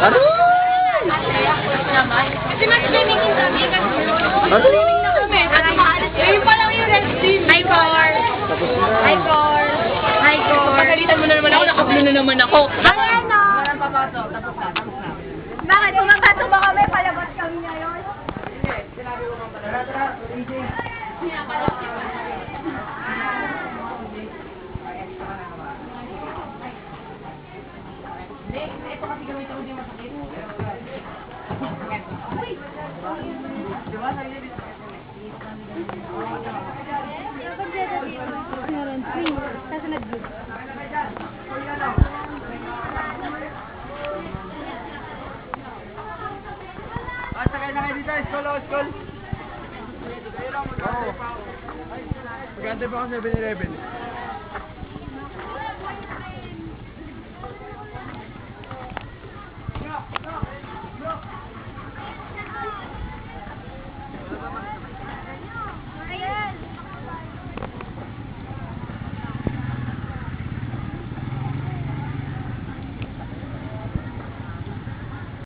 Ano? Kasi mas swimming in kami kasi Ano? swimming na kami. Ayun pa lang yung red team. Hi, Cor. Tapos na. Hi, Cor. Hi, Cor. Pagalitan mo na naman ako, nakablo na naman ako. Hi, ano? Walang papasok. Tapos na. Bakit? Pumapato ba kami? Palabas kami ngayon? Hindi. Sinabi ko kang pala. Tara, DJ. Ito kasi gamitin mo din masakit. Diba? Meron, free. Kasunod yun. Sakay na kayo dito. School. Maganda pa ako sa 7-Eleven.